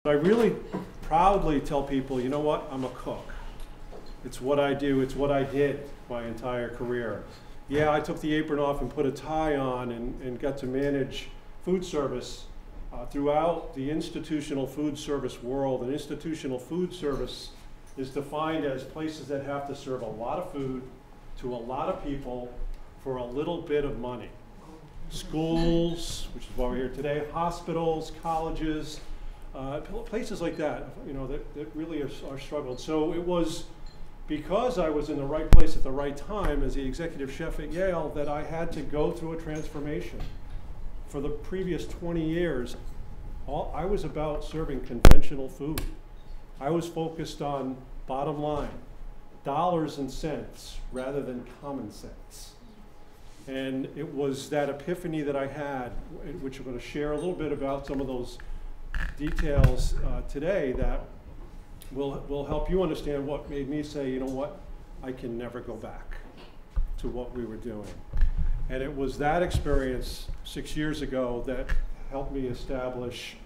I really proudly tell people, you know what, I'm a cook. It's what I do, it's what I did my entire career. Yeah, I took the apron off and put a tie on and got to manage food service throughout the institutional food service world. And institutional food service is defined as places that have to serve a lot of food to a lot of people for a little bit of money. Schools, which is why we're here today, hospitals, colleges, places like that, you know, that really are struggled. So it was because I was in the right place at the right time as the executive chef at Yale that I had to go through a transformation. For the previous 20 years, I was about serving conventional food. I was focused on bottom line, dollars and cents rather than common sense. And it was that epiphany that I had, which I'm going to share a little bit about some of those details today that will help you understand what made me say, you know what, I can never go back to what we were doing. And it was that experience 6 years ago that helped me establish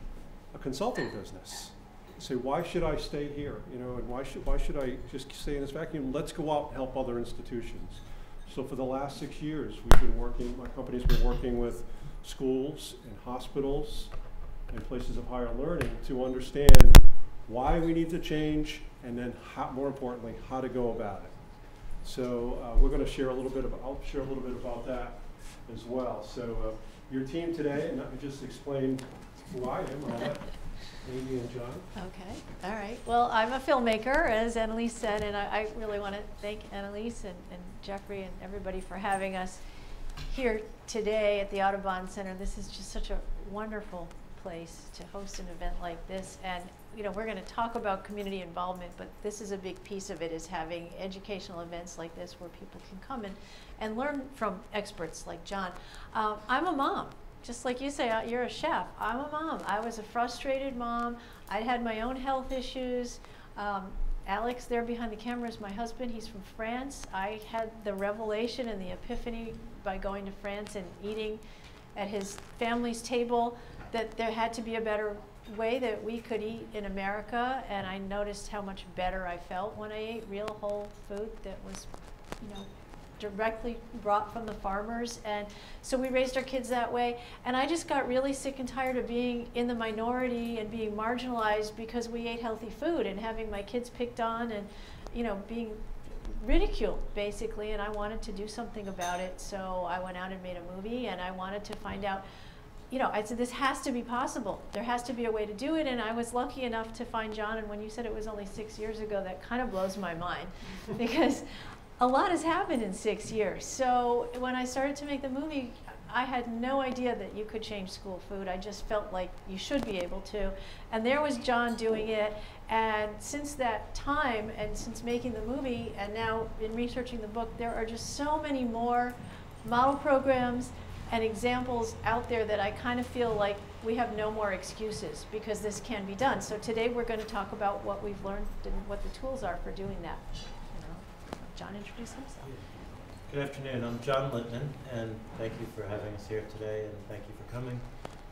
a consulting business. Say, why should I stay here? You know, and why should I just stay in this vacuum? Let's go out and help other institutions. So for the last 6 years, we've been working, my company's been working with schools and hospitals and places of higher learning to understand why we need to change, and then how, more importantly, how to go about it. So we're going to share a little bit about, I'll share a little bit about that as well. So your team today, and I just explain who I am. I'll let Amy and John. Okay, all right. Well, I'm a filmmaker, as Annalise said, and I really want to thank Annalise and Jeffrey and everybody for having us here today at the Audubon Center. This is just such a wonderful place to host an event like this. And you know, we're going to talk about community involvement, but this is a big piece of it, is having educational events like this where people can come and learn from experts like John. I'm a mom. Just like you say, you're a chef. I'm a mom. I was a frustrated mom. I had my own health issues. Alex, there behind the camera, is my husband. He's from France. I had the revelation and the epiphany by going to France and eating at his family's table that there had to be a better way that we could eat in America, and I noticed how much better I felt when I ate real whole food that was, you know, directly brought from the farmers. And so we raised our kids that way, and I just got really sick and tired of being in the minority and being marginalized because we ate healthy food, and having my kids picked on and, you know, being ridiculed basically. And I wanted to do something about it, so I went out and made a movie, and I wanted to find out, you know, I said, this has to be possible. There has to be a way to do it. And I was lucky enough to find John, and when you said it was only 6 years ago, that kind of blows my mind because a lot has happened in 6 years. So when I started to make the movie, I had no idea that you could change school food. I just felt like you should be able to. And there was John doing it. And since that time, and since making the movie, and now in researching the book, there are just so many more model programs and examples out there that I kind of feel like we have no more excuses because this can be done. So today we're going to talk about what we've learned and what the tools are for doing that. You know, John, introduce himself. Good afternoon. I'm John Lippman, and thank you for having us here today, and thank you for coming.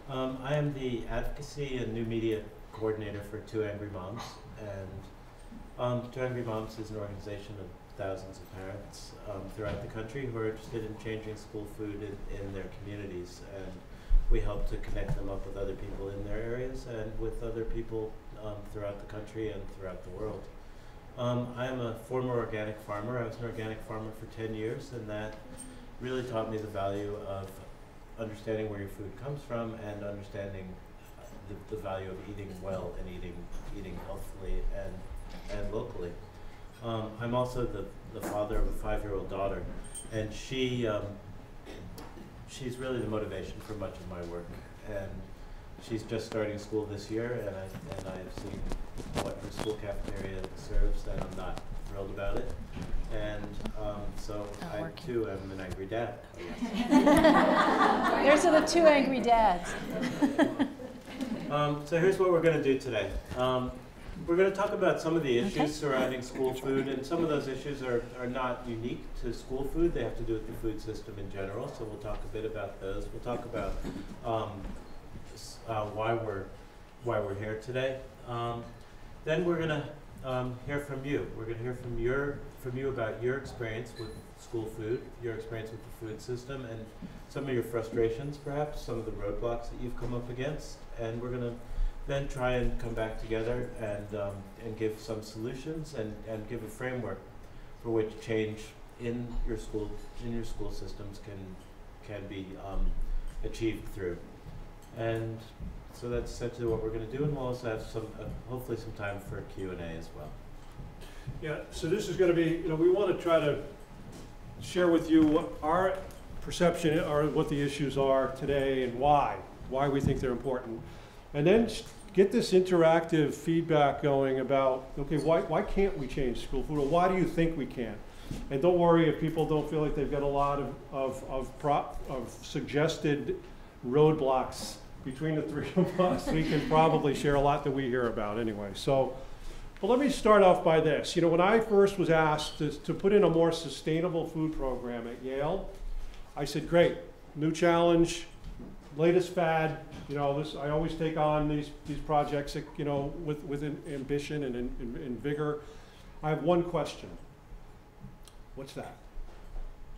I am the advocacy and new media coordinator for Two Angry Moms, and Two Angry Moms is an organization of thousands of parents throughout the country who are interested in changing school food in their communities, and we help to connect them up with other people in their areas and with other people throughout the country and throughout the world. I am a former organic farmer. I was an organic farmer for 10 years, and that really taught me the value of understanding where your food comes from and understanding the value of eating well and eating healthfully and locally. I'm also the father of a 5-year-old daughter, and she's really the motivation for much of my work. And she's just starting school this year, and I've seen what her school cafeteria serves, and I'm not thrilled about it. And so I too am an angry dad. There's the two angry dads. So here's what we're going to do today. We're going to talk about some of the issues surrounding school food, and some of those issues are not unique to school food. They have to do with the food system in general, so we'll talk a bit about those. We'll talk about why we're why we're here today. Then we're going to hear from you. We're going to hear from you about your experience with school food, your experience with the food system, and some of your frustrations, perhaps, some of the roadblocks that you've come up against. And we're going to then try and come back together and give some solutions and give a framework for which change in your school systems can be achieved through. And so that's essentially what we're going to do, and we'll also have some hopefully some time for Q&A as well. Yeah, so this is going to be, we want to try to share with you what our perception or what the issues are today and why we think they're important. And then get this interactive feedback going about, okay, why can't we change school food, or why do you think we can't? And don't worry if people don't feel like they've got a lot of suggested roadblocks between the three of us. We can probably share a lot that we hear about anyway. So, but let me start off by this. When I first was asked to put in a more sustainable food program at Yale, I said, great, new challenge, latest fad. I always take on these projects, with ambition and vigor. I have one question. What's that?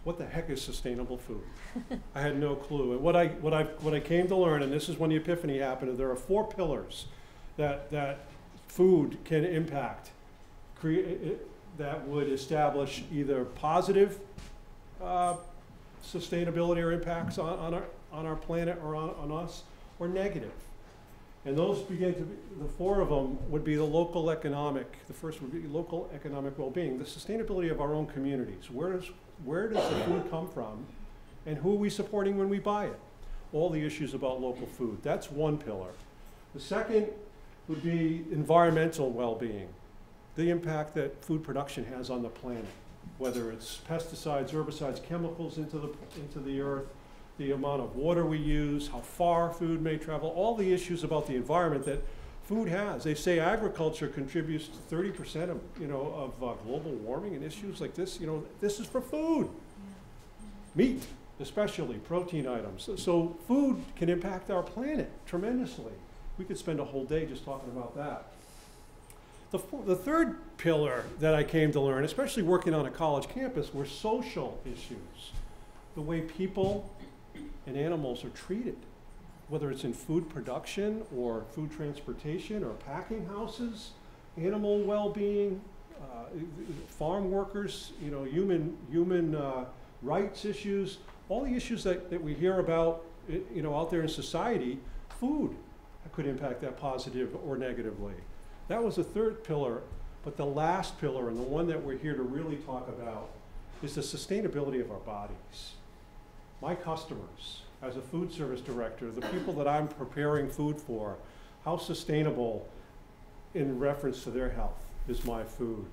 What the heck is sustainable food? I had no clue. And what I came to learn, and this is when the epiphany happened, there are 4 pillars that food can impact, that would establish either positive sustainability or impacts on our planet or on us, or negative. And those begin to be, the 4 of them would be the local economic. The first would be local economic well-being, the sustainability of our own communities. Where does the food come from, and who are we supporting when we buy it? All the issues about local food. That's one pillar. The second would be environmental well-being, the impact that food production has on the planet, whether it's pesticides, herbicides, chemicals into the earth, the amount of water we use, how far food may travel, all the issues about the environment that food has. They say agriculture contributes to 30% of global warming and issues like this. This is for food. Meat, especially protein items. So food can impact our planet tremendously. We could spend a whole day just talking about that. The third pillar that I came to learn, especially working on a college campus, were social issues. The way people and animals are treated, whether it's in food production or food transportation or packing houses, animal well-being, farm workers, human rights issues, all the issues that we hear about, out there in society. Food could impact that positive or negatively. That was the third pillar, but the last pillar, and the one that we're here to really talk about, is the sustainability of our bodies. My customers, as a food service director, the people that I'm preparing food for, how sustainable in reference to their health is my food?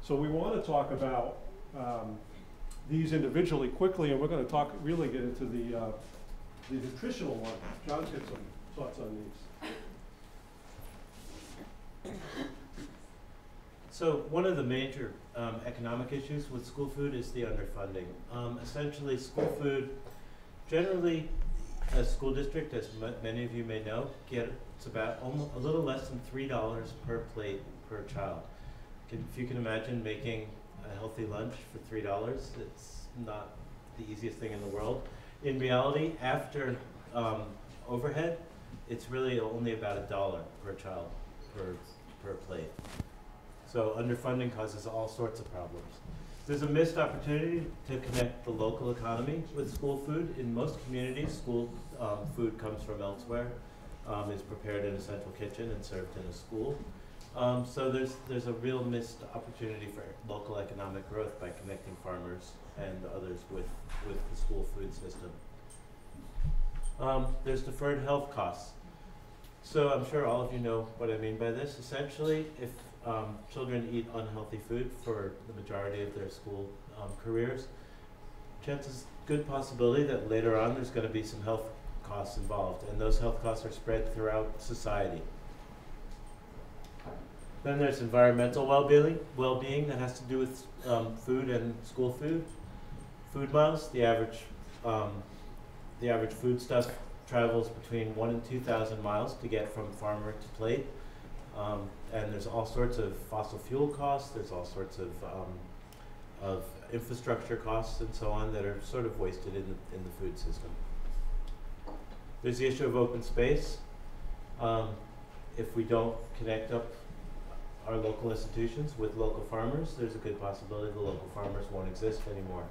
So we want to talk about these individually quickly, and we're going to really get into the nutritional one. John's got some thoughts on these. So one of the major economic issues with school food is the underfunding. Essentially, school food, generally, a school district, as many of you may know, it's about a little less than $3 per plate per child. If you can imagine making a healthy lunch for $3, it's not the easiest thing in the world. In reality, after overhead, it's really only about $1 per child per plate. So underfunding causes all sorts of problems. There's a missed opportunity to connect the local economy with school food. In most communities, school food comes from elsewhere, is prepared in a central kitchen and served in a school. So there's a real missed opportunity for local economic growth by connecting farmers and others with the school food system. There's deferred health costs. So I'm sure all of you know what I mean by this. Essentially, if children eat unhealthy food for the majority of their school careers, good possibility that later on there's going to be some health costs involved, and those health costs are spread throughout society. Then there's environmental well-being that has to do with food and school food. Food miles, the average foodstuff travels between 1,000 and 2,000 miles to get from farmer to plate. And there's all sorts of fossil fuel costs, there's all sorts of infrastructure costs and so on that are sort of wasted in the food system. There's the issue of open space. If we don't connect up our local institutions with local farmers, there's a good possibility the local farmers won't exist anymore,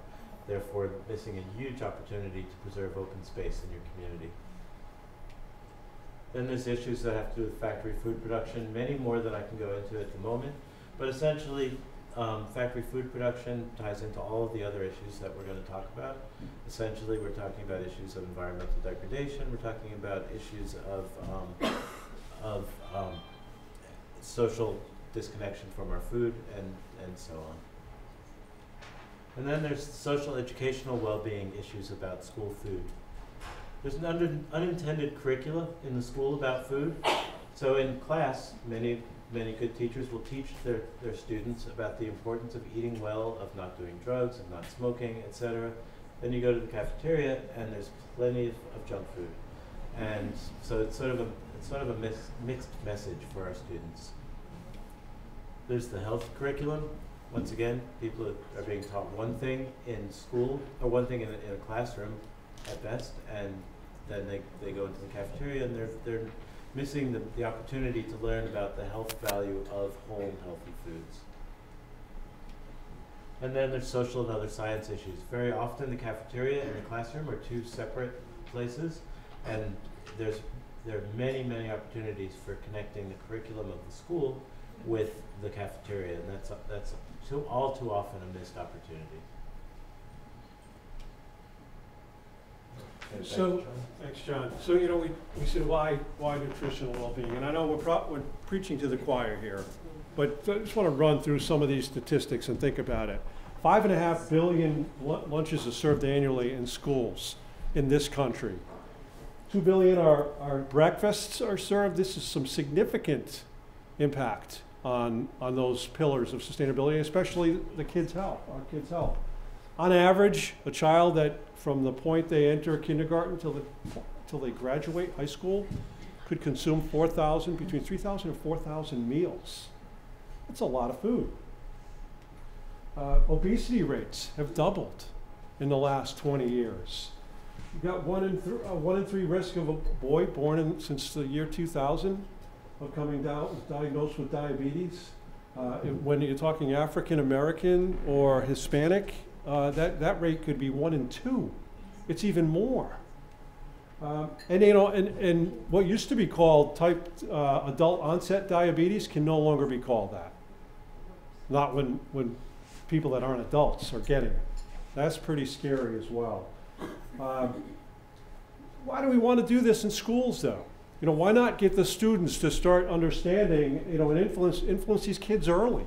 therefore missing a huge opportunity to preserve open space in your community. Then there's issues that have to do with factory food production, many more than I can go into at the moment, but essentially factory food production ties into all of the other issues that we're going to talk about. Essentially, we're talking about issues of environmental degradation, we're talking about issues of social disconnection from our food, and so on. And then there's social educational well-being issues about school food. There's an unintended curricula in the school about food. So in class, many good teachers will teach their students about the importance of eating well, of not doing drugs, of not smoking, etc. Then you go to the cafeteria and there's plenty of junk food. And so it's sort of a mixed message for our students. There's the health curriculum. Once again, people are being taught one thing in school, or one thing in a classroom at best, and then they go into the cafeteria and they're missing the opportunity to learn about the health value of whole healthy foods. And then there's social and other science issues. Very often the cafeteria and the classroom are two separate places, and there are many opportunities for connecting the curriculum of the school with the cafeteria, and that's all too often a missed opportunity. So, thanks, John. So, you know, we said why nutritional well-being, and I know we're preaching to the choir here, but I just want to run through some of these statistics and think about it. 5.5 billion lunches are served annually in schools in this country. 2 billion are breakfasts are served. This is some significant impact on those pillars of sustainability, especially the kids' health, our kids' health. On average, a child that from the point they enter kindergarten till they graduate high school could consume between 3,000 and 4,000 meals. That's a lot of food. Obesity rates have doubled in the last 20 years. You've got one in three risk of a boy born since the year 2000 of coming down diagnosed with diabetes. When you're talking African American or Hispanic, that rate could be 1 in 2. It's even more. And you know, and what used to be called adult onset diabetes can no longer be called that. Not when people that aren't adults are getting it. That's pretty scary as well. Why do we want to do this in schools, though? You know, why not get the students to start understanding, you know, and influence these kids early?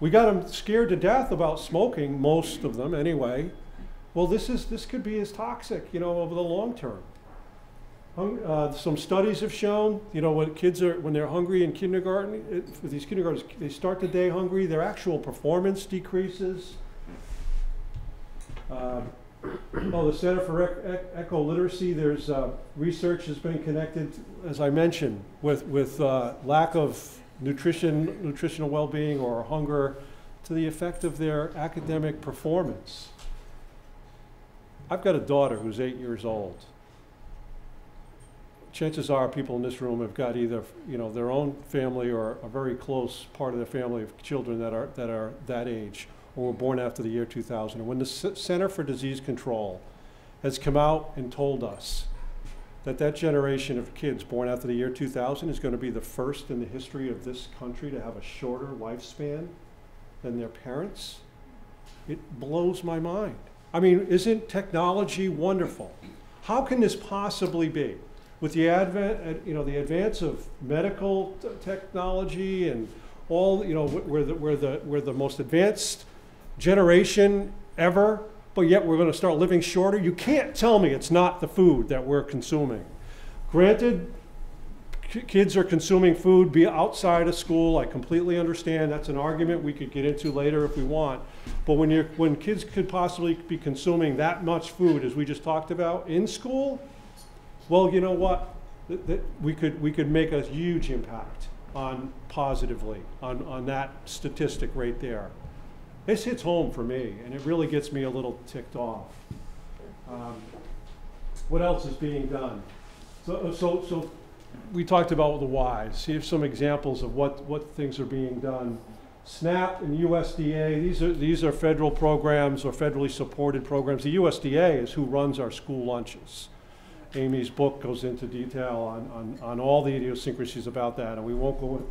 We got them scared to death about smoking, most of them anyway. Well, this could be as toxic, you know, over the long term. Some studies have shown, you know, when they're hungry in kindergarten, for these kindergartners, they start the day hungry, their actual performance decreases. The Center for Eco-Literacy, there's research has been connected, as I mentioned, with lack of nutritional well-being or hunger to the effect of their academic performance. I've got a daughter who's 8 years old. Chances are people in this room have got either, you know, their own family or a very close part of their family of children that are that age or were born after the year 2000. And when the Center for Disease Control has come out and told us that generation of kids born after the year 2000 is going to be the first in the history of this country to have a shorter lifespan than their parents, it blows my mind. I mean, isn't technology wonderful? How can this possibly be? With the advance of medical technology and all, you know, we're the most advanced generation ever, but yet we're going to start living shorter. You can't tell me it's not the food that we're consuming. Granted, kids are consuming food outside of school. I completely understand. That's an argument we could get into later if we want. But when kids could possibly be consuming that much food, as we just talked about, in school, Well, you know what? We could make a huge impact positively on that statistic right there. This hits home for me, and it really gets me a little ticked off. What else is being done? So we talked about the whys. Here's some examples of what things are being done. SNAP and USDA, these are federal programs or federally supported programs. The USDA is who runs our school lunches. Amy's book goes into detail on all the idiosyncrasies about that, and we won't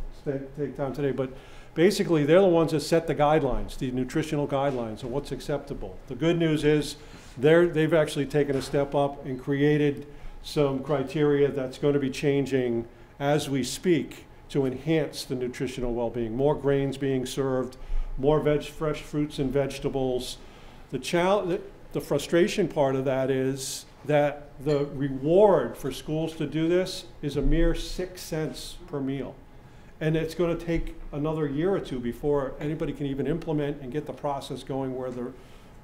take time today, but basically they're the ones that set the guidelines, the nutritional guidelines, and what's acceptable. The good news is they've actually taken a step up and created some criteria that's going to be changing as we speak to enhance the nutritional well-being. More grains being served, more fresh fruits and vegetables. The frustration part of that is that the reward for schools to do this is a mere 6 cents per meal. And it's going to take another year or two before anybody can even implement and get the process going where the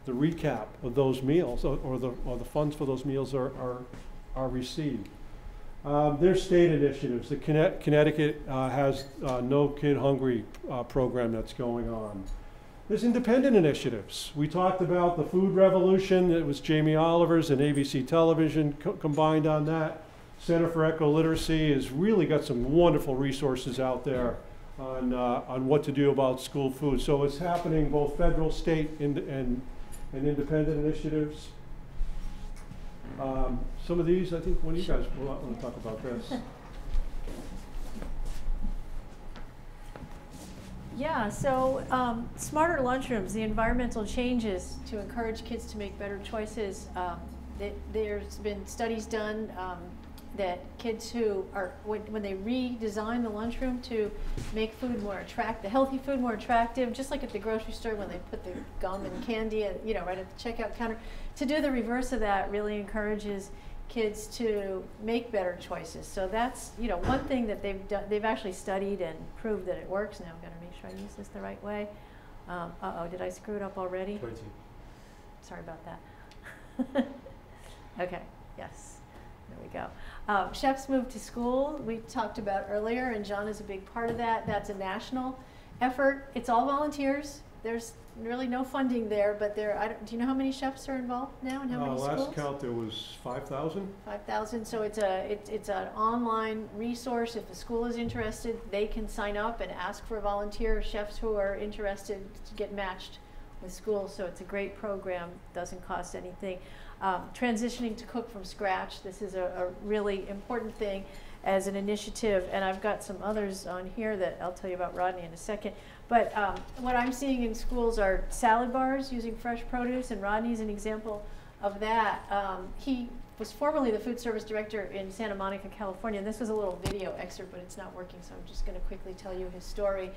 recap of those meals or the funds for those meals are received. There's state initiatives. The Connecticut has No Kid Hungry program that's going on. There's independent initiatives. We talked about the food revolution. It was Jamie Oliver's and ABC Television combined on that. Center for Eco-Literacy has really got some wonderful resources out there on what to do about school food. So it's happening both federal, state, and independent initiatives. Some of these, I think one of you guys will want to talk about this. Yeah, so smarter lunchrooms, the environmental changes to encourage kids to make better choices. There's been studies done that kids who are, when they redesign the lunchroom to make food more attractive, the healthy food more attractive, just like at the grocery store when they put the gum and candy right at the checkout counter, to do the reverse of that really encourages kids to make better choices. So that's one thing that they've actually studied and proved that it works. Now I've got to make sure I use this the right way. Did I screw it up already? 22. Sorry about that. Okay, yes, there we go. Chefs Move to School, we talked about earlier, and John is a big part of that. That's a national effort. It's all volunteers. There's really no funding there, but do you know how many chefs are involved now and how many schools? Last count there was 5,000. 5,000. So it's an online resource. If a school is interested, they can sign up and ask for volunteer chefs who are interested to get matched with schools. So it's a great program. Doesn't cost anything. Transitioning to cook from scratch. This is a really important thing as an initiative, and I've got some others on here that I'll tell you about Rodney in a second. But what I'm seeing in schools are salad bars using fresh produce, and Rodney's an example of that. He was formerly the food service director in Santa Monica, California, and this was a little video excerpt, but it's not working, so I'm just going to quickly tell you his story.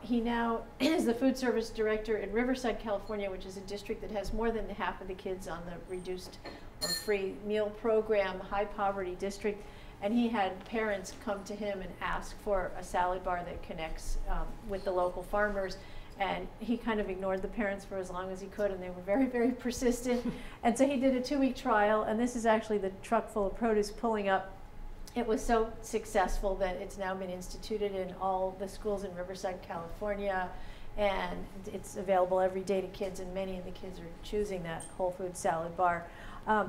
He now is the food service director in Riverside, California, which is a district that has more than half of the kids on the reduced or free meal program, high poverty district. And he had parents come to him and ask for a salad bar that connects with the local farmers. And he kind of ignored the parents for as long as he could, and they were very, very persistent. And so he did a 2-week trial, and this is actually the truck full of produce pulling up. It was so successful that it's now been instituted in all the schools in Riverside, California, and it's available every day to kids, and many of the kids are choosing that whole food salad bar.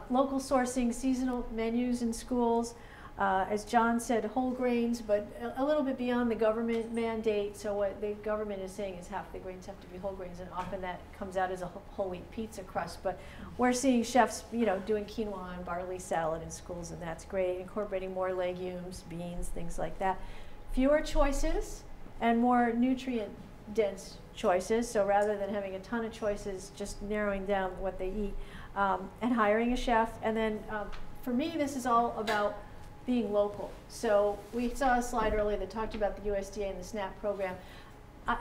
Local sourcing, seasonal menus in schools. As John said, whole grains, but a little bit beyond the government mandate. So what the government is saying is half the grains have to be whole grains, and often that comes out as a whole wheat pizza crust. But we're seeing chefs, doing quinoa and barley salad in schools, and that's great. Incorporating more legumes, beans, things like that. Fewer choices and more nutrient-dense choices. So rather than having a ton of choices, just narrowing down what they eat, and hiring a chef. And then for me, this is all about being local. So we saw a slide earlier that talked about the USDA and the SNAP program.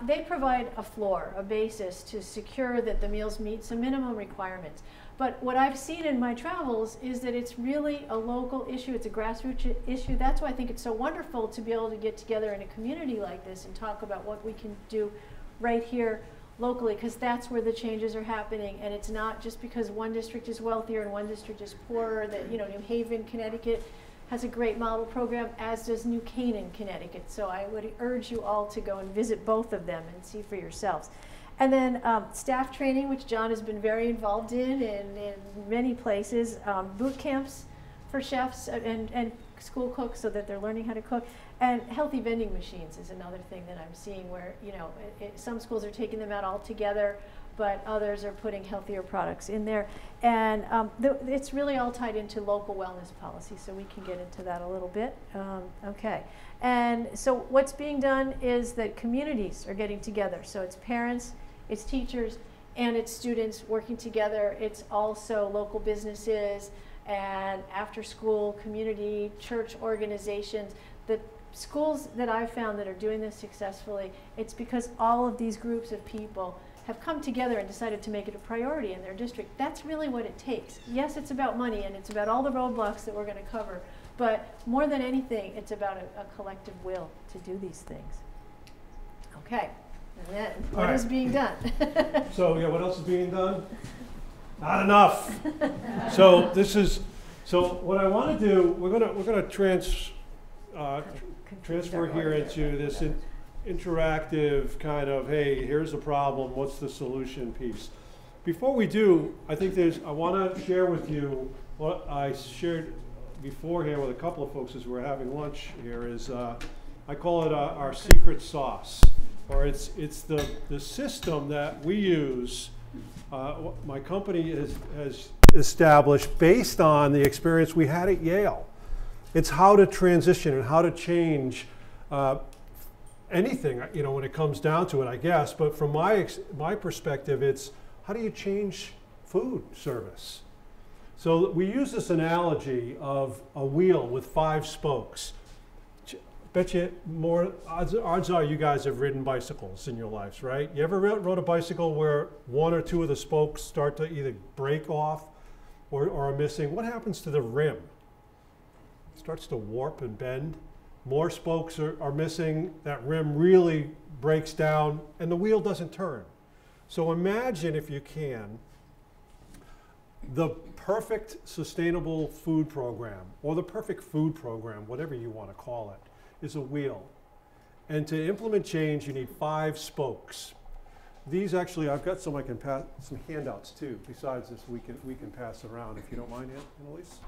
They provide a floor, a basis to secure that the meals meet some minimum requirements. But what I've seen in my travels is that it's really a local issue. It's a grassroots issue. That's why I think it's so wonderful to be able to get together in a community like this and talk about what we can do right here locally, because that's where the changes are happening. And it's not just because one district is wealthier and one district is poorer. That, you know, New Haven, Connecticut has a great model program, as does New Canaan, Connecticut. So I would urge you all to go and visit both of them and see for yourselves. And then staff training, which John has been very involved in many places. Boot camps for chefs and school cooks, so that they're learning how to cook. And healthy vending machines is another thing that I'm seeing, where, you know, some schools are taking them out altogether, but others are putting healthier products in there. And it's really all tied into local wellness policy, so we can get into that a little bit. Okay. And so what's being done is that communities are getting together. So it's parents, it's teachers, and it's students working together. It's also local businesses and after-school community, church organizations. The schools that I've found that are doing this successfully, it's because all of these groups of people have come together and decided to make it a priority in their district. That's really what it takes. Yes, it's about money, and it's about all the roadblocks that we're going to cover, but more than anything, it's about a collective will to do these things. Okay, and then what is being done? So yeah, what else is being done? Not enough. So this is, so what I want to do, we're gonna transfer here into this interactive kind of, hey, here's the problem, what's the solution piece. Before we do, I think I want to share with you what I shared beforehand with a couple of folks as we were having lunch here. Is I call it our secret sauce, or it's the system that we use. My company has established based on the experience we had at Yale. It's how to transition and how to change anything, you know, when it comes down to it, I guess. But from my perspective, it's how do you change food service? So we use this analogy of a wheel with 5 spokes. Bet you more odds are you guys have ridden bicycles in your lives, right? You ever rode a bicycle where 1 or 2 of the spokes start to either break off or are missing? What happens to the rim? It starts to warp and bend. More spokes are missing, that rim really breaks down, and the wheel doesn't turn. So imagine, if you can, the perfect sustainable food program, or the perfect food program, whatever you want to call it, is a wheel. And to implement change, you need 5 spokes. These actually, I've got some I can pass, some handouts too, besides this we can pass around, if you don't mind, Annalise.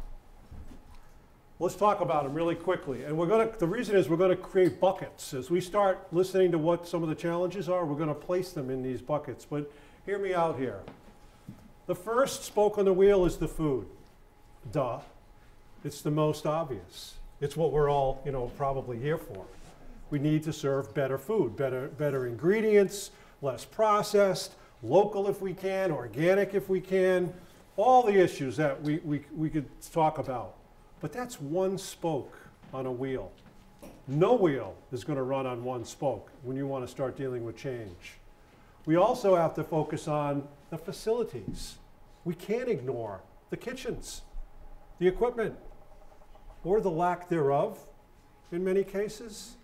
Let's talk about them really quickly. And the reason is we're going to create buckets. As we start listening to what some of the challenges are, we're going to place them in these buckets. But hear me out here. The first spoke on the wheel is the food. Duh. It's the most obvious. It's what we're all, you know, probably here for. We need to serve better food, better ingredients, less processed, local if we can, organic if we can, all the issues that we could talk about. But that's 1 spoke on a wheel. No wheel is going to run on 1 spoke when you want to start dealing with change. We also have to focus on the facilities. We can't ignore the kitchens, the equipment, or the lack thereof in many cases.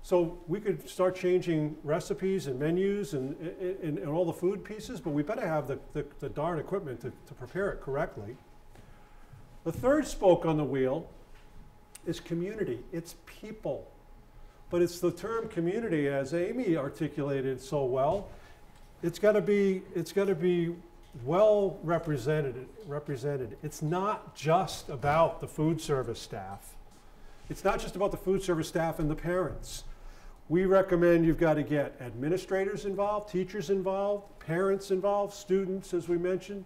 So we could start changing recipes and menus and all the food pieces, but we better have the darn equipment to prepare it correctly. The third spoke on the wheel is community. It's people. But it's the term community, as Amy articulated so well, it's got to be well represented. It's not just about the food service staff. It's not just about the food service staff and the parents. We recommend you've got to get administrators involved, teachers involved, parents involved, students, as we mentioned.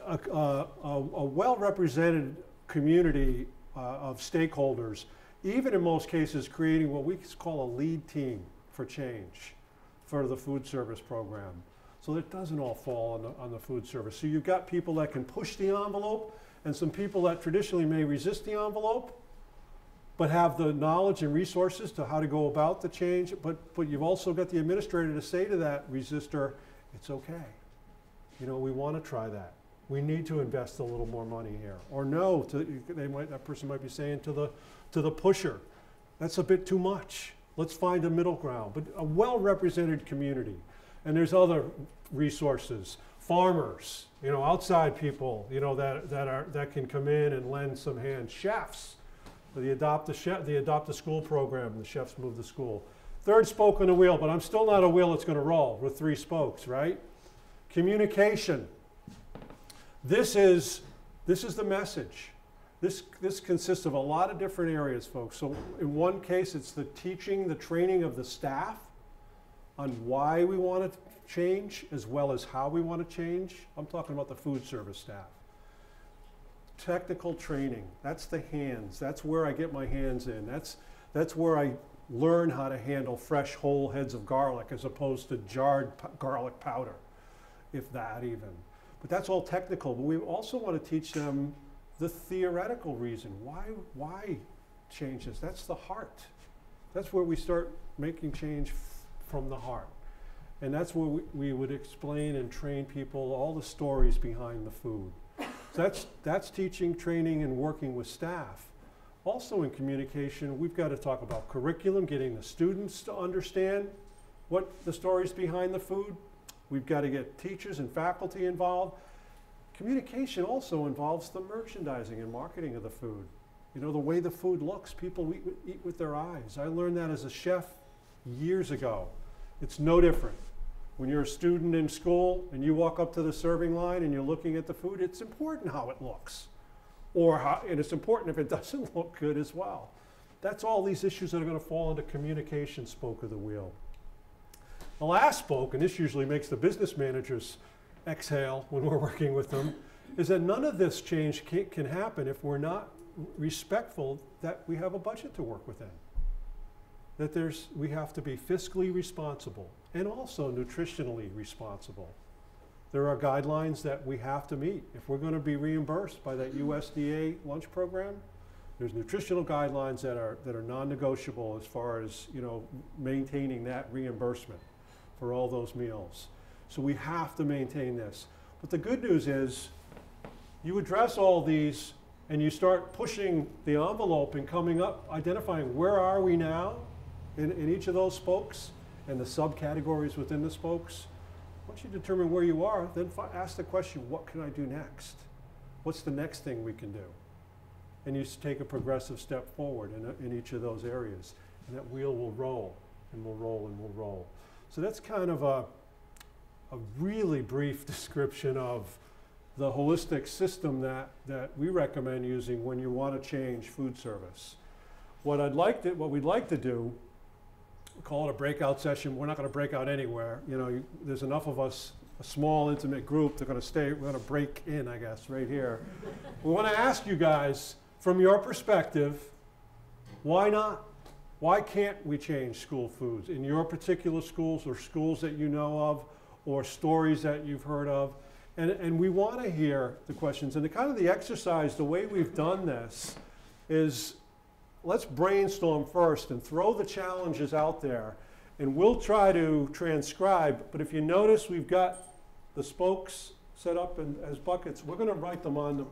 A well-represented community of stakeholders, even in most cases creating what we call a lead team for change for the food service program. So it doesn't all fall on the food service. So you've got people that can push the envelope and some people that traditionally may resist the envelope, but have the knowledge and resources to how to go about the change. But you've also got the administrator to say to that resistor, it's okay. You know, we want to try that. We need to invest a little more money here. Or no, that person might be saying to the pusher, that's a bit too much. Let's find a middle ground. But a well-represented community. And there's other resources, farmers, you know, outside people, you know, that can come in and lend some hand. Chefs, the Adopt a School program, the chefs move the school. Third spoke on the wheel, but I'm still not a wheel that's going to roll with 3 spokes, right? Communication. This is the message. This consists of a lot of different areas, folks. So in one case, it's the training of the staff on why we want to change, as well as how we want to change. I'm talking about the food service staff. Technical training, that's the hands. That's where I get my hands in. That's where I learn how to handle fresh whole heads of garlic as opposed to jarred garlic powder, if that even. But that's all technical. But we also want to teach them the theoretical reason. Why change this? That's the heart. That's where we start making change from the heart. And that's where we would explain and train people all the stories behind the food. So that's teaching, training, and working with staff. Also in communication, we've got to talk about curriculum, getting the students to understand what the stories behind the food. We've got to get teachers and faculty involved. Communication also involves the merchandising and marketing of the food. You know, the way the food looks, people eat with their eyes. I learned that as a chef years ago. It's no different. When you're a student in school and you walk up to the serving line and you're looking at the food, it's important how it looks. And it's important if it doesn't look good as well. That's all these issues that are going to fall into communication spoke of the wheel. The last spoke, and this usually makes the business managers exhale when we're working with them, is that none of this change can happen if we're not respectful that we have a budget to work within. That we have to be fiscally responsible and also nutritionally responsible. There are guidelines that we have to meet. If we're going to be reimbursed by that USDA lunch program, there's nutritional guidelines that are non-negotiable as far as, you know, maintaining that reimbursement for all those meals. So we have to maintain this. But the good news is you address all these and you start pushing the envelope and coming up, identifying where are we now in each of those spokes and the subcategories within the spokes. Once you determine where you are, then ask the question, what can I do next? What's the next thing we can do? And you take a progressive step forward in each of those areas. And that wheel will roll and will roll and will roll. So that's kind of a really brief description of the holistic system that we recommend using when you want to change food service. What we'd like to do, we call it a breakout session. We're not going to break out anywhere. You know, there's enough of us, a small intimate group, they're going to stay, we're going to break in, I guess, right here. We want to ask you guys, from your perspective, why not? Why can't we change school foods in your particular schools or schools that you know of or stories that you've heard of? And we want to hear the questions. And the exercise, the way we've done this is, let's brainstorm first and throw the challenges out there. And we'll try to transcribe. But if you notice, we've got the spokes set up as buckets. We're going to write them on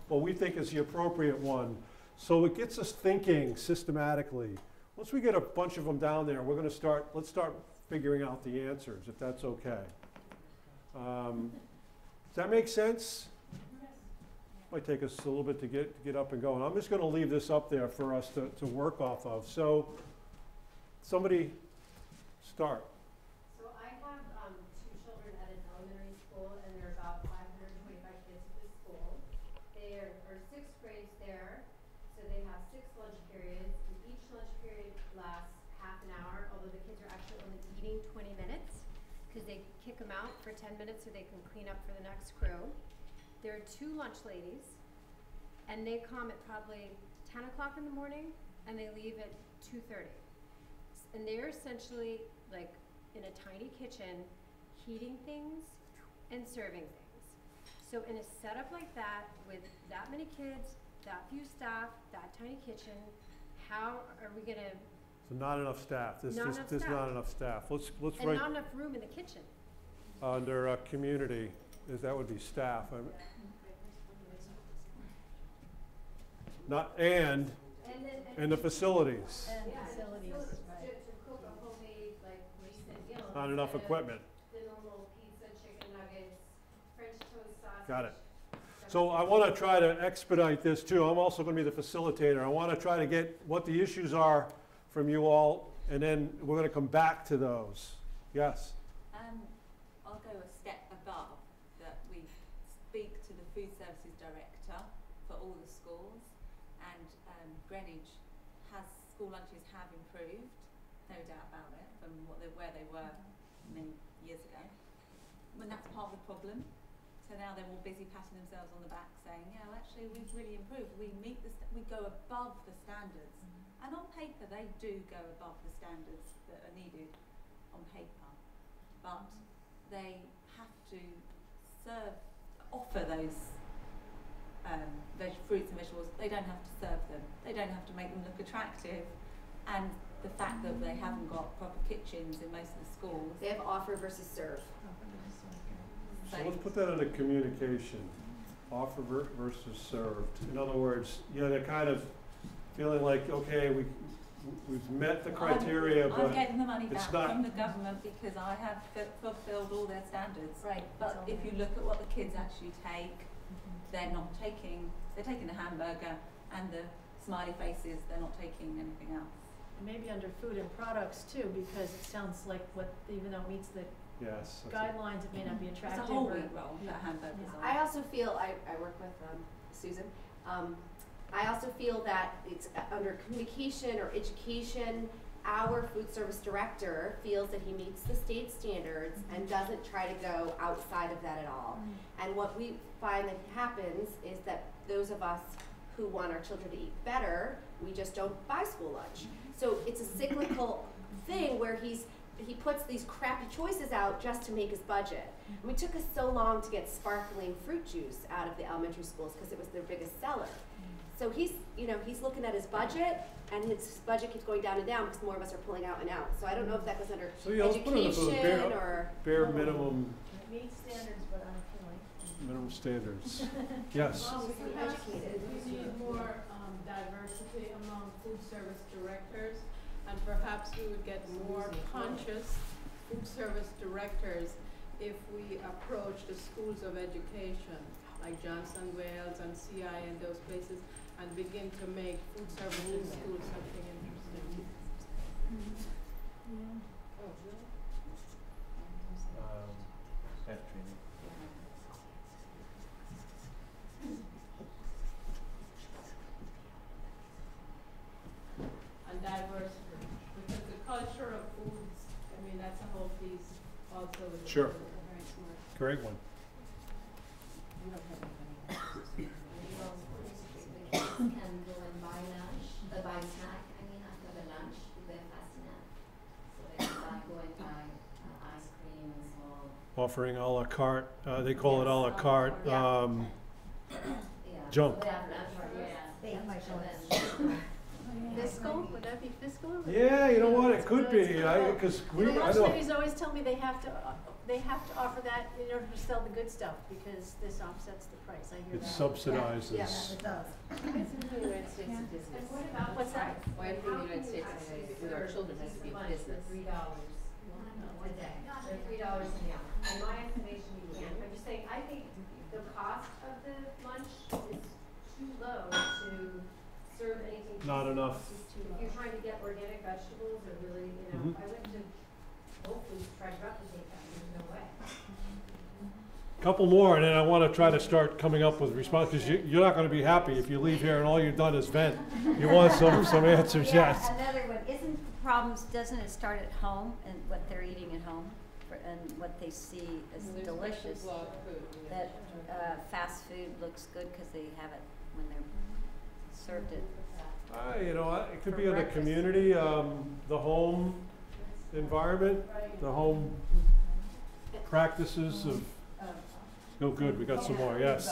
what we think is the appropriate one. So it gets us thinking systematically. Once we get a bunch of them down there, we're going to let's start figuring out the answers, if that's okay. Does that make sense? Might take us a little bit to get up and going. I'm just going to leave this up there for us to work off of. So somebody start. So I have 2 children at an elementary school, and there are about 525 kids at this school. There are 6 grades there, so they have 6 lunch periods, and each lunch period lasts half an hour, although the kids are actually only eating 20 minutes, because they kick them out for 10 minutes so they can clean up for the next crew. There are 2 lunch ladies, and they come at probably 10 o'clock in the morning, and they leave at 2:30. And they're essentially like in a tiny kitchen, heating things and serving things. So in a setup like that, with that many kids, that few staff, that tiny kitchen, how are we gonna? So not enough staff. There's not enough staff. Let's and write not enough room in the kitchen. under community. That would be staff. Not and the facilities. And facilities, right. To cook a homemade, like, recent meal. Not enough equipment. The Got it. So I want to try to expedite this too. I'm also going to be the facilitator. I want to try to get what the issues are from you all, and then we're going to come back to those. Yes? I'll go a step above that. We speak to the food services director for all the schools, and Greenwich school lunches have improved, no doubt about it, from where they were many years ago. And that's part of the problem. So now they're all busy patting themselves on the back, saying, "Yeah, well, actually, we've really improved. We meet we go above the standards." And on paper, they do go above the standards that are needed on paper, but they have to offer those fruits and vegetables. They don't have to serve them. They don't have to make them look attractive. And the fact that they haven't got proper kitchens in most of the schools. They have offer versus serve. So let's put that under communication. Offer versus served. In other words, they're kind of feeling like, okay, we've met the criteria, but I'm getting the money it's back not from the government because I have fulfilled all their standards. Right. But if you look at what the kids actually take, they're taking the hamburger and the smiley faces, they're not taking anything else. Maybe under food and products too, because it sounds like even though it meets the yes, guidelines, it may not be attractive. It's a whole wheat roll that hamburgers are. I also feel, I work with Susan, I also feel that it's under communication or education, our food service director feels that he meets the state standards and doesn't try to go outside of that at all. And what we find that happens is that those of us who want our children to eat better, we just don't buy school lunch. So it's a cyclical thing where he puts these crappy choices out just to make his budget. And it took us so long to get sparkling fruit juice out of the elementary schools because it was their biggest seller. So he's looking at his budget, and his budget keeps going down and down because more of us are pulling out and out. So I don't know if that goes under education or bare minimum. Meet standards, but unappealing. Minimum standards. Yes. We need more diversity among food service directors, and perhaps we would get more conscious food service directors if we approach the schools of education, like Johnson Wales and CI and those places, and begin to make food service in schools something interesting. Staff training. And diversity, because the culture of foods, I mean, that's a whole piece also. Sure. Very smart. Great one. Can go and buy snack, after the lunch, they're fasting up. So they can go and buy ice cream and so. Offering a la carte. They call it a la carte. Yeah. Junk. So they have lunch for Fiscal? Would that be fiscal? Yeah, you know what? It could be. Because Lunch ladies always tell me they have to offer that in order to sell the good stuff because this offsets the price. I hear it that. subsidizes. Yeah, it does. And what about What's that? Why in the United States with our children has to be a business? $3 a day. They're $3 an hour. In my estimation, you can't. I'm just saying, I think the cost of the lunch is too low to serve anything. Not enough. If you're trying to get organic vegetables or really, I went to Whole Foods to try to replicate that. There's no way. Couple more, and then I want to try to start coming up with response because you're not going to be happy if you leave here and all you've done is vent. You want some answers, yes. Another one, isn't the problems, doesn't it start at home and what they're eating at home and what they see as delicious? That fast food looks good because they have it when they're served it. It could be in the community, the home environment, the home practices of. Oh, good. We got some more. Yes.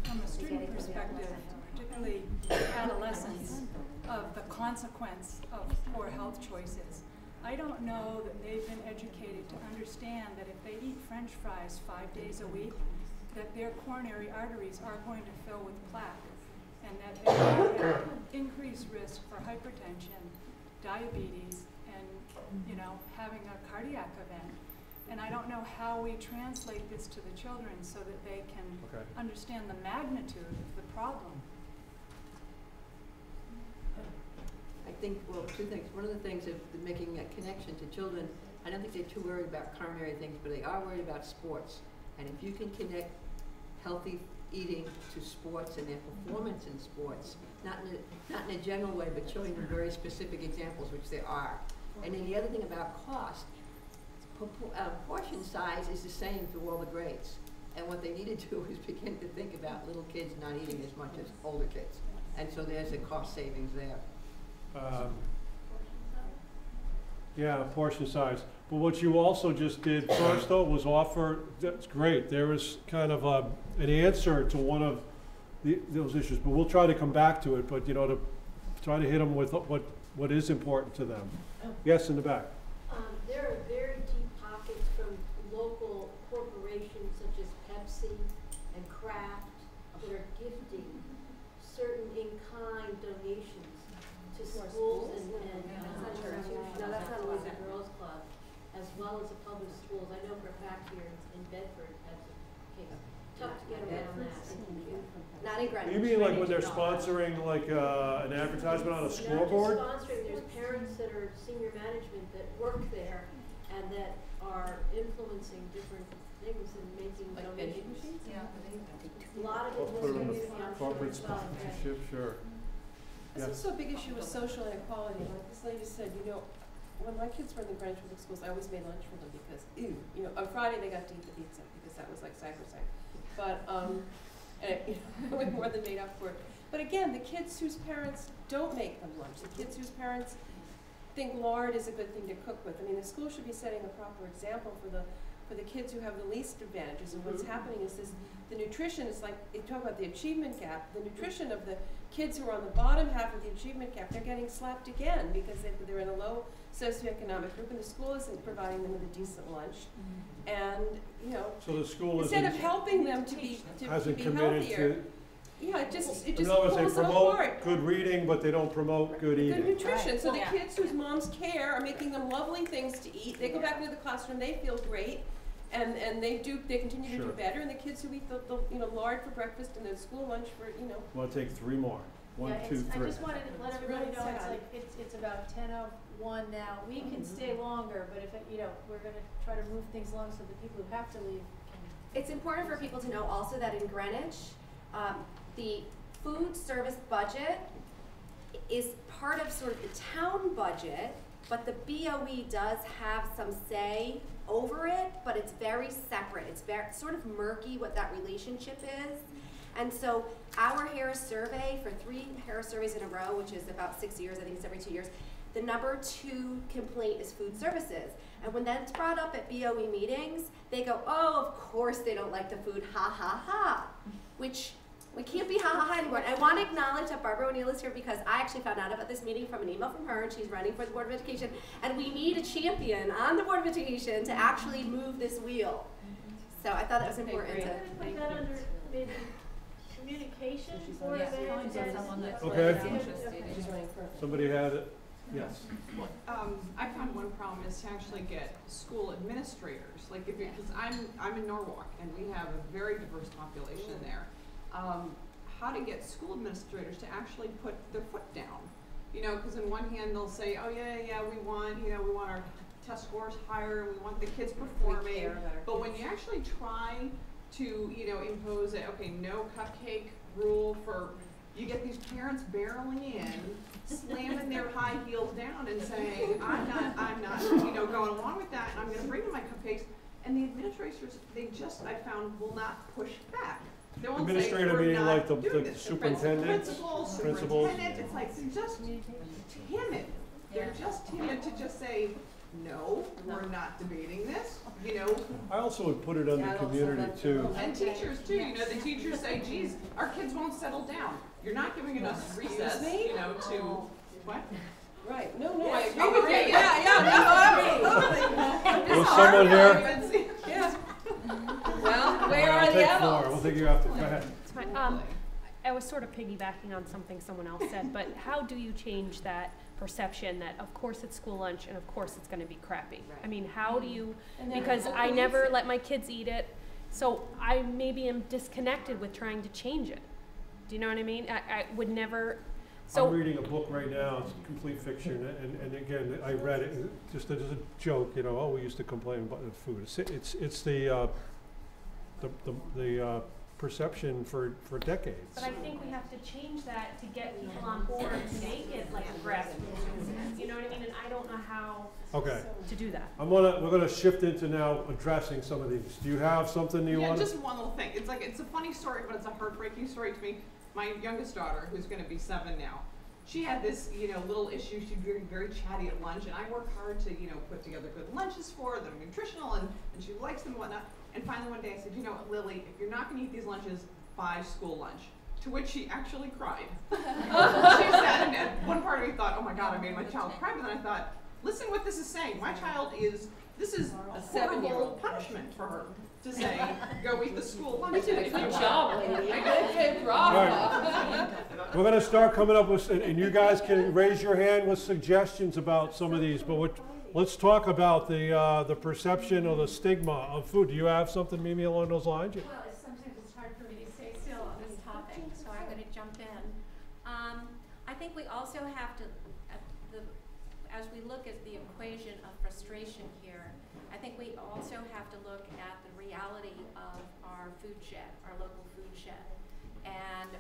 From a student perspective, particularly adolescents, of the consequence of poor health choices. I don't know that they've been educated to understand that if they eat French fries 5 days a week, that their coronary arteries are going to fill with plaque, and that they have increased risk for hypertension, diabetes, and having a cardiac event. And I don't know how we translate this to the children so that they can understand the magnitude of the problem. I think, well, two things. One of the things is making a connection to children. I don't think they're too worried about culinary things, but they are worried about sports. And if you can connect healthy eating to sports and their performance in sports, not in a general way, but showing them very specific examples, which there are. And then the other thing about cost, portion size is the same through all the grades. And what they need to do is begin to think about little kids not eating as much as older kids. And so there's a cost savings there. Yeah, portion size. But what you also just did first, though, was offer, that's great. There was kind of an answer to one of those issues, but we'll try to come back to it, but, you know, to try to hit them with what is important to them. Yes, in the back. There are very deep pockets from local corporations such as Pepsi and Kraft that are gifting certain in-kind donations to schools and no, that's not always a girls' club, as well as the public schools. I know for a fact here in Bedford, that's a case. Tough to get around that. Not in Greenwich. You mean like when they're sponsoring like an advertisement on a scoreboard? Not just sponsoring, there's parents that are senior management that work there and that are influencing different things and making donations. Yeah. A lot of I'll it put it on was the corporate sponsorship, sure. This is a big issue with social inequality. Like this lady said, you know, when my kids were in the Greenwich public schools, I always made lunch for them because, you know, on Friday they got to eat the pizza because that was like sacrosanct. But, and it, you know, we more than made up for it. But again, the kids whose parents don't make them lunch, the kids whose parents think lard is a good thing to cook with. I mean, the school should be setting a proper example for the kids who have the least advantages. And what's happening is this, the nutrition is like, you talk about the achievement gap, the nutrition of the kids who are on the bottom half of the achievement gap, they're getting slapped again because they're in a low socioeconomic group and the school isn't providing them with a decent lunch. And, you know, So the school instead of helping them to be healthier, yeah, it just pulls they them promote apart. good reading, but they don't promote good eating. Good nutrition. So the kids whose moms care are making them lovely things to eat. They go back into the classroom, they feel great, and they continue to do better. And the kids who eat the lard for breakfast and the school lunch for Want to take three more? One, Yeah, two, three. I just wanted to let everybody really know sad. it's about 10:01 now. We can stay longer, but if we're going to try to move things along so the people who have to leave can. It's important for people to know also that in Greenwich, the food service budget is part of sort of the town budget, but the BOE does have some say over it, but it's very separate. It's very sort of murky what that relationship is. And so our Harris survey, for 3 Harris surveys in a row, which is about 6 years, I think it's every 2 years, the number 2 complaint is food services. And when that's brought up at BOE meetings, they go, oh, of course they don't like the food, ha ha ha, which we can't be ha ha ha anymore. And I want to acknowledge that Barbara O'Neill is here because I actually found out about this meeting from an email from her, and she's running for the Board of Education. And we need a champion on the Board of Education to actually move this wheel. So I thought that was important to Put that under maybe communication Board of Ed. Okay. Somebody had it. Yes. I found one problem is to actually get school administrators. Like because I'm in Norwalk and we have a very diverse population there. How to get school administrators to actually put their foot down, because in one hand they'll say, oh yeah, we want our test scores higher and we want the kids performing, but when you actually try to, impose no cupcake rule you get these parents barreling in, slamming their high heels down and saying, I'm not, going along with that, and I'm going to bring in my cupcakes, and the administrators, I found, will not push back. Administrator meaning like the superintendent? Superintendent, it's like they're just timid. They're just timid to just say, no, we're not debating this, I also would put it under community too. And teachers too, the teachers say, geez, our kids won't settle down. You're not giving us recess, to, what? Right, no, I agree Oh, with okay, you. absolutely. Was someone here? Yeah. Well, where are the Take adults? more. We'll take you after. Go ahead. It's fine. I was sort of piggybacking on something someone else said, but how do you change that perception that of course it's school lunch and of course it's going to be crappy? Right. I mean, how do you, And then because how I can never you- let my kids eat it, so I maybe am disconnected with trying to change it. Do you know what I mean? I would never, I'm so, reading a book right now, it's complete fiction, and again, I read it, just as a joke, you know, oh, we used to complain about the food. It's the perception for decades. but I think we have to change that to get people on board to make it like a grassroots, you know what I mean? And I don't know how Okay, to do that. we're gonna shift into now addressing some of these. Do you have something you Yeah, want? just one little thing. It's a funny story, but it's a heartbreaking story to me. My youngest daughter, who's going to be 7 now, she had this, little issue. She's very, very chatty at lunch, and I work hard to, put together good lunches for her that are nutritional, and she likes them and whatnot. And finally one day I said, Lily, if you're not going to eat these lunches, buy school lunch. To which she actually cried. She said, and one part of me thought, oh my God, I made my child cry, but then I thought, listen what this is saying. My child this is a horrible punishment for her to say, go eat the school lunch. You did a good job, lady. I Bravo. We're gonna start coming up with, and you guys can raise your hand with suggestions about some of these, but let's talk about the perception or the stigma of food. Do you have something, Mimi, along those lines? Well, sometimes it's hard for me to stay still on this topic, so I'm going to jump in. I think we also have to, as we look at the equation of frustration here, I think we also have to look at the reality of our food shed, our local food shed. And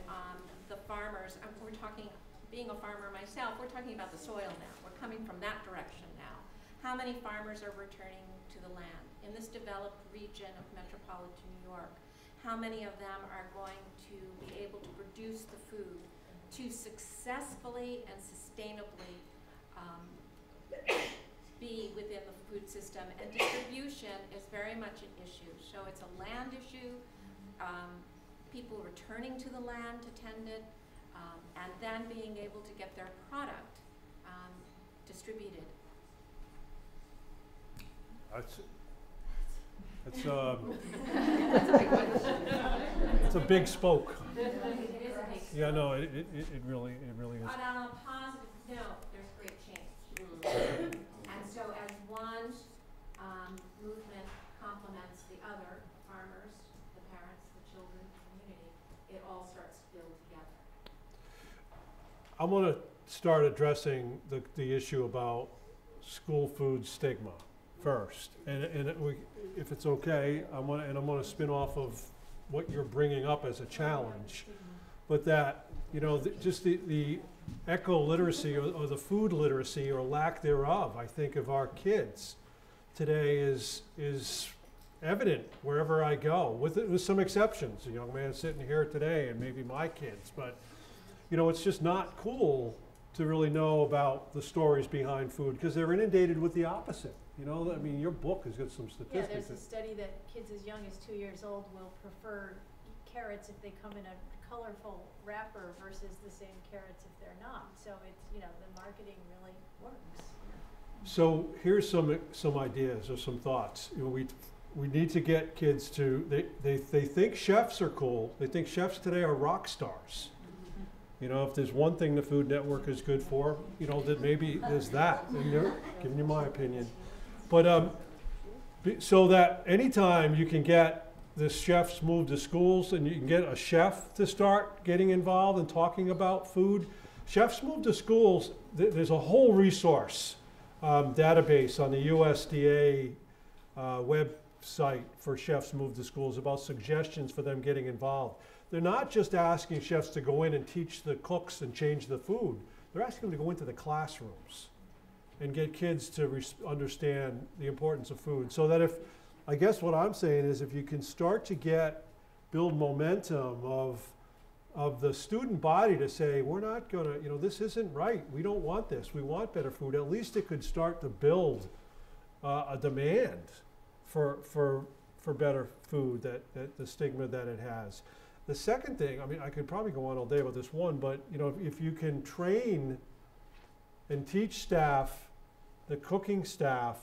the farmers, we're talking, being a farmer myself, we're talking about the soil now. We're coming from that direction now. How many farmers are returning to the land? In this developed region of metropolitan New York, how many of them are going to be able to produce the food to successfully and sustainably be within the food system? And distribution is very much an issue. So it's a land issue, people returning to the land to tend it, and then being able to get their product distributed. It's a big spoke. It is a big Yeah, no, it really is. But on a positive note, there's great change. And so as one movement complements the other, farmers, the parents, the children, the community, it all starts to build together. I want to start addressing the issue about school food stigma first, and if it's okay, I'm going to spin off of what you're bringing up as a challenge, but that just the eco-literacy or the food literacy or lack thereof, I think, of our kids today is evident wherever I go, with some exceptions. A young man sitting here today, and maybe my kids, but it's just not cool to really know about the stories behind food because they're inundated with the opposite. I mean, your book has got some Yeah, statistics. there's a study that kids as young as 2 years old will prefer carrots if they come in a colorful wrapper versus the same carrots if they're not. So it's, the marketing really works. So here's some ideas or some thoughts. We need to get kids to, they think chefs are cool. They think chefs today are rock stars. If there's one thing the Food Network is good for, that maybe there's that. And they're giving you my opinion. But so that anytime you can get the chefs moved to schools and you can get a chef to start getting involved and talking about food, chefs move to schools, there's a whole resource database on the USDA website for chefs moved to schools about suggestions for them getting involved. They're not just asking chefs to go in and teach the cooks and change the food. They're asking them to go into the classrooms and get kids to understand the importance of food. So that I guess what I'm saying is if you can start to build momentum of the student body to say, we're not gonna, this isn't right, we don't want this, we want better food, at least it could start to build a demand for better food, that the stigma that it has. The second thing, I mean, I could probably go on all day about this one, but if you can train and teach staff, the cooking staff,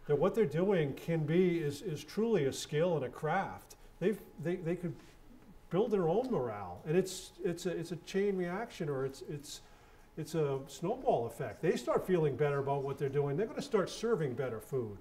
that what they're doing is truly a skill and a craft. They could build their own morale. And it's a chain reaction, or it's a snowball effect. They start feeling better about what they're doing. They're going to start serving better food.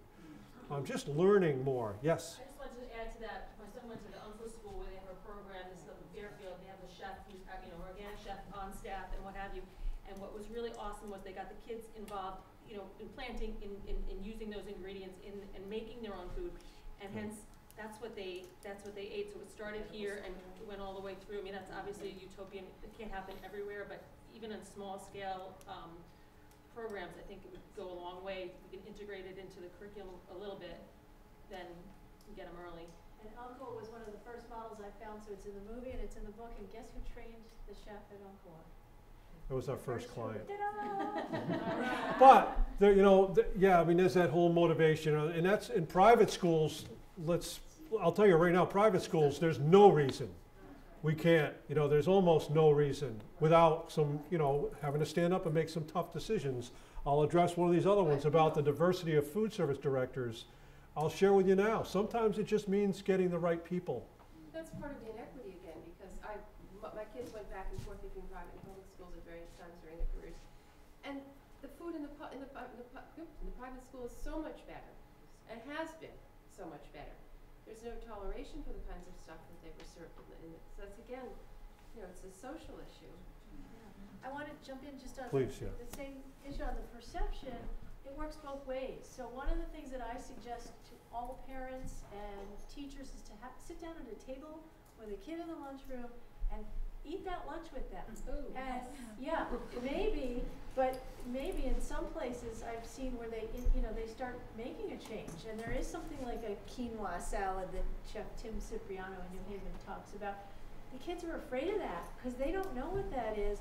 Just learning more. Yes? I just wanted to add to that. My son went to the Uncle School where they have a program. This is in Fairfield. They have the chef, who's organic chef on staff and what have you. And what was really awesome was they got the kids involved, in planting, in using those ingredients, and making their own food, and hence that's what they ate. So it started here and went all the way through. I mean, that's obviously a utopian. It can't happen everywhere, but even on small scale programs, I think it would go a long way. We can integrate it into the curriculum a little bit, then get them early. And Uncle was one of the first models I found, so it's in the movie and it's in the book. And guess who trained the chef at Uncle? That was our first client. Ta-da! But there, yeah, I mean, there's that whole motivation, and that's in private schools. I'll tell you right now, private schools, there's no reason we can't. There's almost no reason without some, having to stand up and make some tough decisions. I'll address one of these other ones about the diversity of food service directors. I'll share with you now. Sometimes it just means getting the right people. That's part of the inequity again, because my kids went back and forth between private and public schools at various times during their careers, and the food in the private school is so much better, and has been so much better. There's no toleration for the kinds of stuff that they were served in it. So that's again, it's a social issue. I want to jump in just on Please, yeah. the same issue on the perception. It works both ways. So one of the things that I suggest to all parents and teachers is to sit down at a table with a kid in the lunchroom and eat that lunch with them. Ooh. And yeah, maybe in some places I've seen where they start making a change. And there is something like a quinoa salad that Chef Tim Cipriano in New Haven talks about. The kids are afraid of that because they don't know what that is.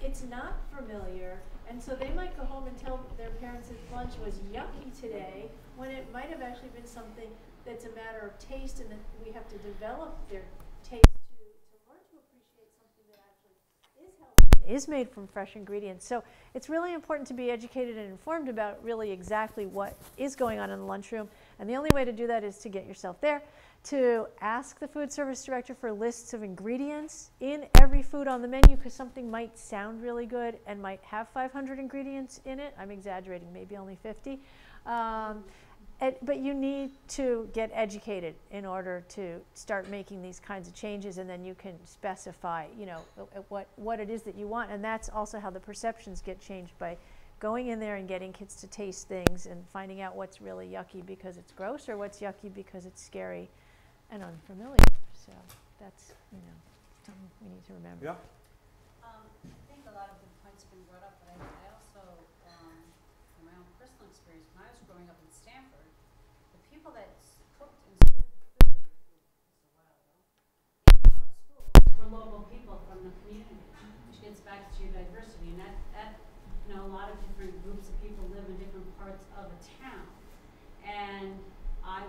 It's not familiar, and so they might go home and tell their parents that lunch was yucky today, when it might have actually been something that's a matter of taste, and that we have to develop their taste to learn to appreciate something that actually is healthy, is made from fresh ingredients. So it's really important to be educated and informed about really exactly what is going on in the lunchroom, and the only way to do that is to get yourself there, to ask the food service director for lists of ingredients in every food on the menu, because something might sound really good and might have 500 ingredients in it. I'm exaggerating, maybe only 50. But you need to get educated in order to start making these kinds of changes, and then you can specify, what it is that you want. And that's also how the perceptions get changed, by going in there and getting kids to taste things and finding out what's really yucky because it's gross, or what's yucky because it's scary and unfamiliar. So that's, something we need to remember. Yeah. I think a lot of good points have been brought up, but I also, from my own personal experience, when I was growing up in Stanford, the people that cooked and served food, a while ago, in public schools were local people from the community, which gets back to your diversity. And that a lot of different groups of people live in different parts of a town. And I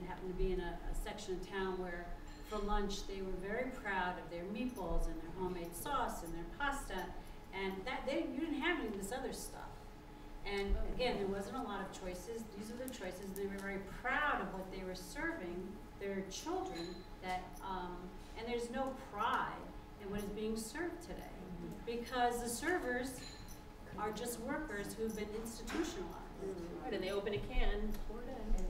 happened to be in a section of town where for lunch they were very proud of their meatballs and their homemade sauce and their pasta, and you didn't have any of this other stuff. And again, there wasn't a lot of choices. These are the choices. They were very proud of what they were serving their children. And there's no pride in what is being served today, because the servers are just workers who've been institutionalized. Right, and they open a can.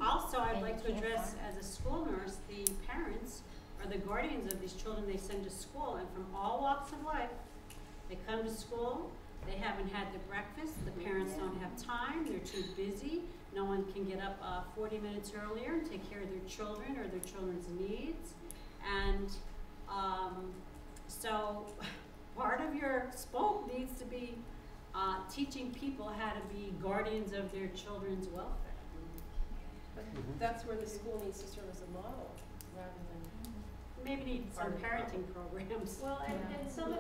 Also, I'd like to address, as a school nurse, the parents are the guardians of these children they send to school, and from all walks of life. They come to school, they haven't had their breakfast, the parents don't have time, they're too busy, no one can get up 40 minutes earlier and take care of their children or their children's needs. And so part of your spoke needs to be teaching people how to be guardians of their children's welfare. But that's where the school needs to serve as a model, rather than maybe need some parenting programs. Well, and some of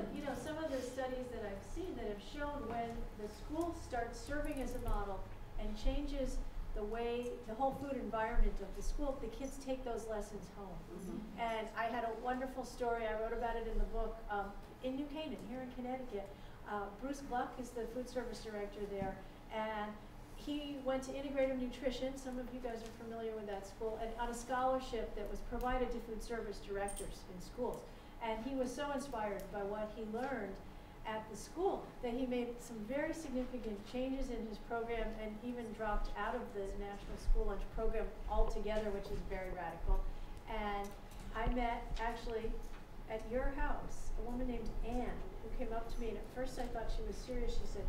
the studies that I've seen that have shown when the school starts serving as a model and changes the whole food environment of the school, the kids take those lessons home. And I had a wonderful story, I wrote about it in the book, in New Canaan, here in Connecticut. Bruce Gluck is the food service director there, and he went to integrative nutrition. Some of you guys are familiar with that school, and on a scholarship that was provided to food service directors in schools. And he was so inspired by what he learned at the school that he made some very significant changes in his program and even dropped out of the National School Lunch program altogether, which is very radical. And I met, actually, at your house, a woman named Anne, who came up to me, and at first I thought she was serious. She said,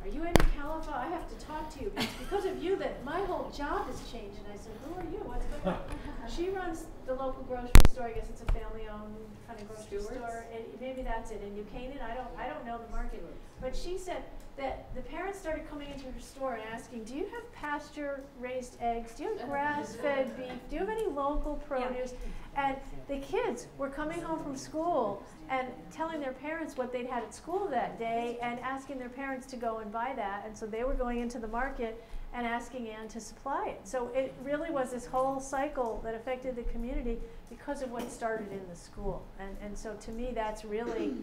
"Are you Amy Kalafa? I have to talk to you. It's because of you that my whole job has changed." And I said, "Who are you? What's going on?" She runs the local grocery store. I guess it's a family-owned kind of grocery store. And maybe that's it. In New Canaan, I don't know the market. But she said that the parents started coming into her store and asking, "Do you have pasture-raised eggs? Do you have grass-fed beef? Do you have any local produce?" And the kids were coming home from school and telling their parents what they'd had at school that day and asking their parents to go and buy that. And so they were going into the market and asking Anne to supply it. So it really was this whole cycle that affected the community because of what started in the school. And so to me, that's really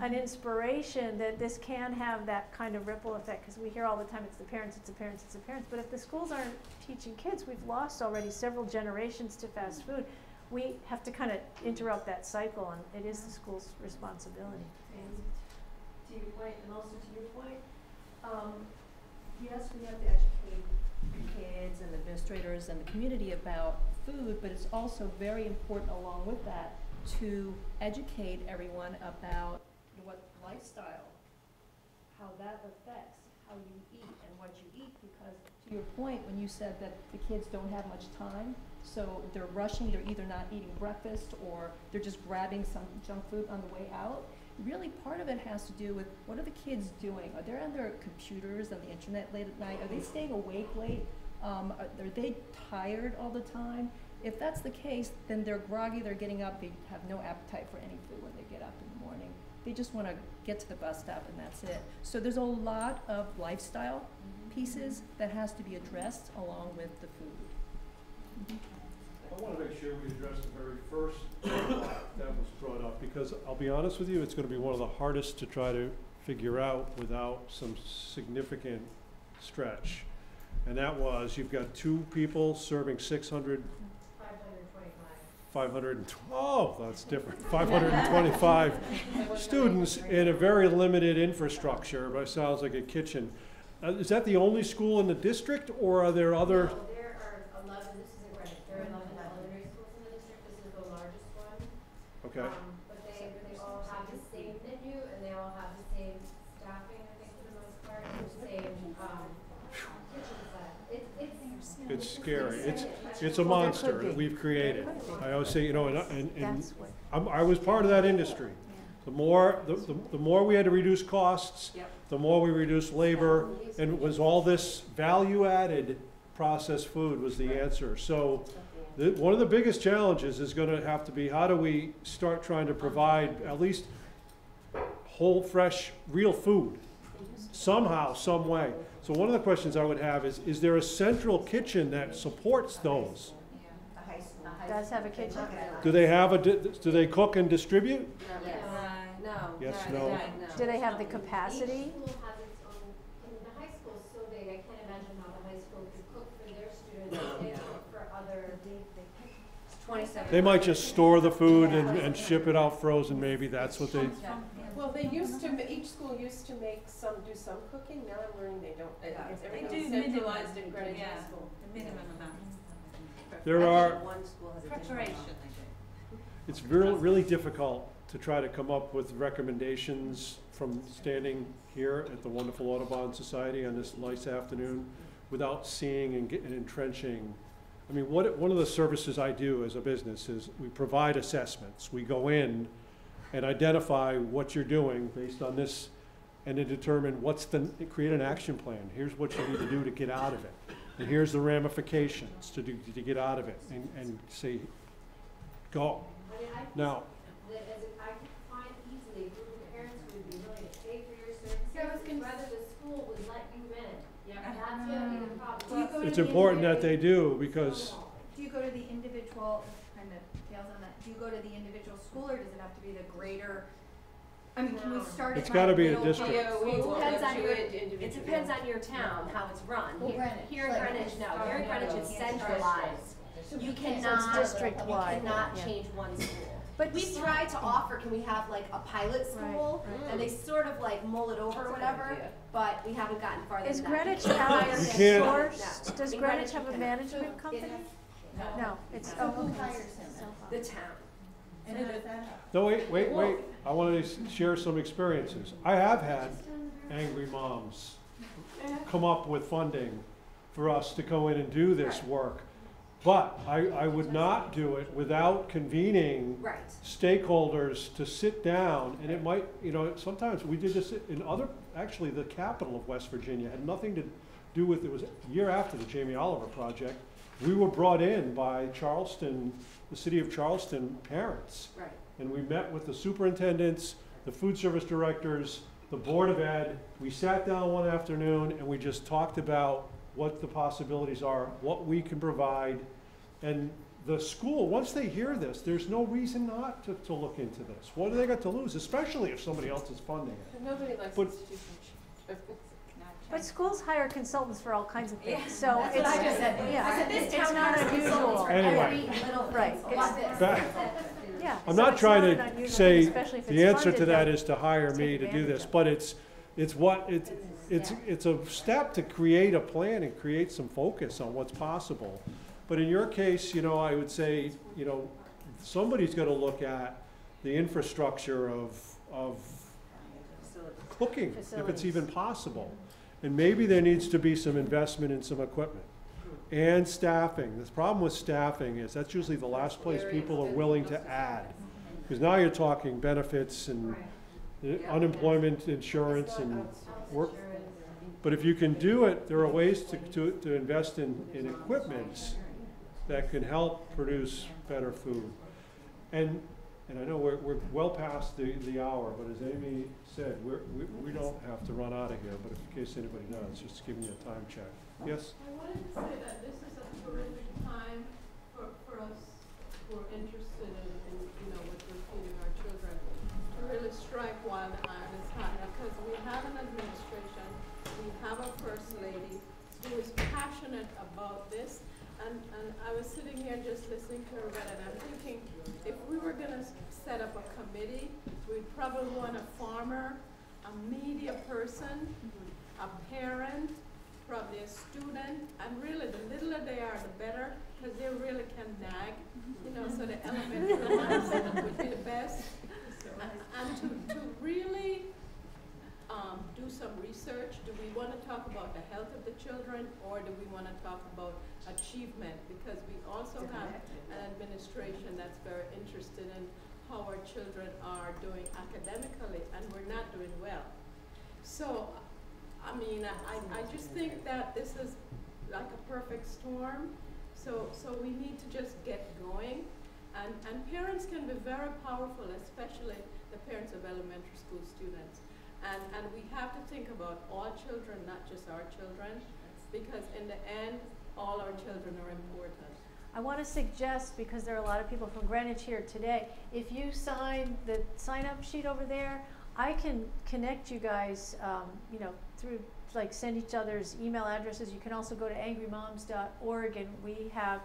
an inspiration that this can have that kind of ripple effect, because we hear all the time, it's the parents, it's the parents, it's the parents. But if the schools aren't teaching kids, we've lost already several generations to fast food. We have to kind of interrupt that cycle, and it is the school's responsibility. And to your point, and also to your point, yes, we have to educate kids and administrators and the community about food, but it's also very important along with that to educate everyone about what lifestyle, how that affects how you eat and what you eat, because to your point, when you said that the kids don't have much time, so they're rushing, they're either not eating breakfast or they're just grabbing some junk food on the way out. Really, part of it has to do with what are the kids doing? Are they on their computers, on the internet late at night? Are they staying awake late? Are they tired all the time? If that's the case, then they're groggy, they're getting up, they have no appetite for any food when they get up in the morning. They just want to get to the bus stop and that's it. So there's a lot of lifestyle pieces that has to be addressed along with the food. I want to make sure we address the very first that was brought up, because I'll be honest with you, it's going to be one of the hardest to try to figure out without some significant stretch. And that was, you've got two people serving 525 students in a very limited infrastructure, but it sounds like a kitchen. Is that the only school in the district, or are there other? No, there are 11, this is in Greenwich, there are 11 elementary schools in the district, this is the largest one. Okay. But they all have the same menu, and they all have the same staffing, I think, for the most part, and the same kitchen set. It's scary. It's a monster that we've created. I always say, you know, and I was part of that industry. The more we had to reduce costs, the more we reduced labor, and it was all this value-added processed food was the answer. So one of the biggest challenges is going to have to be, how do we start trying to provide at least whole, fresh, real food somehow, some way. So one of the questions I would have is there a central kitchen that supports those? The high school does have a kitchen. Do they have do they cook and distribute? No. Yes, no. Do they have the capacity? Each school has its own, and the high school is so big, I can't imagine how the high school could cook for their students, they cook for other. 27. They might just store the food and ship it out frozen, maybe that's what they. Well, they used to, each school used to do some cooking, now I'm learning they don't. It's everything's centralized in Greenwich High School. The minimum amount. There are. One school has a Preparation. It's really difficult to try to come up with recommendations from standing here at the wonderful Audubon Society on this nice afternoon without seeing and entrenching. I mean, one of the services I do as a business is we provide assessments. We go in and identify what you're doing based on this, and then determine create an action plan. Here's what you need to do to get out of it. And here's the ramifications to get out of it, and say, go. I mean, I Now, I could find easily a group of parents who would be willing to pay for your services, whether the school would let you in. That's gonna be the problem. it's important that they do, because Do you go to the individual, kind of tails on that, do you go to the individual school, or does it have to be the greater? I mean, can we start at it's got to be a little district. It depends on your town, how it's run. Here in Greenwich, no, here in Greenwich it's centralized. You cannot, district-wide, you cannot yeah. change one school. But we tried to offer, can we have like a pilot school? Right. And they sort of like mull it over or whatever, but we haven't gotten farther Is than that. Greenwich can't- outsourced? Does In Greenwich have a you can. management company? No, it's, oh, Who okay. hires him? The town. No, wait. I want to share some experiences. I have had angry moms come up with funding for us to go in and do this work. But I would not do it without convening Right. stakeholders to sit down, and it might, sometimes we did this in actually the capital of West Virginia had nothing to do with, it was a year after the Jamie Oliver project. We were brought in by Charleston, the city of Charleston parents. Right. And we met with the superintendents, the food service directors, the Board of Ed. We sat down one afternoon and we just talked about what the possibilities are, what we can provide. And the school, once they hear this, there's no reason not to look into this. What do they got to lose, especially if somebody else is funding it? Nobody likes But- institutions. But schools hire consultants for all kinds of things, Yeah, so that's it's, what I just said. yeah, I said this it's town not hires unusual. consultants for Anyway. every little thing. Right, So watch this. Back- Yeah. I'm so not it's trying an to unusual say thing, especially if the it's answer to funded, that then is to hire take me to do advantage this, of but it's a step to create a plan and create some focus on what's possible. But in your case, I would say, somebody's got to look at the infrastructure of cooking, if it's Facilities. even possible. And maybe there needs to be some investment in some equipment and staffing. The problem with staffing is that's usually the last place people are willing to add. Because now you're talking benefits and unemployment insurance and work. But if you can do it, there are ways to invest in equipment that can help produce better food. And I know we're well past the hour, but as Amy said, we don't have to run out of here, but in case anybody does, just giving you a time check. Yes? I wanted to say that this is a terrific time for us who are interested in what we're feeding our children to really strike while the iron is hot, because we have an administration, we have a first lady who is passionate about this. And I was sitting here just listening to her, and I'm thinking, if we were going to set up a committee, we'd probably want a farmer, a media person, a parent, probably a student, and really the littler they are, the better, because they really can nag, so the elementary ones would be the best. And to really do some research. Do we want to talk about the health of the children, or do we want to talk about achievement? Because we also have an administration that's very interested in how our children are doing academically, and we're not doing well. So, I mean, I just think that this is like a perfect storm. So we need to just get going, and parents can be very powerful, especially the parents of elementary school students. And we have to think about all children, not just our children, because in the end, all our children are important. I want to suggest, because there are a lot of people from Greenwich here today, if you sign the sign-up sheet over there, I can connect you guys, through, like, send each other's email addresses. You can also go to angrymoms.org, and we have,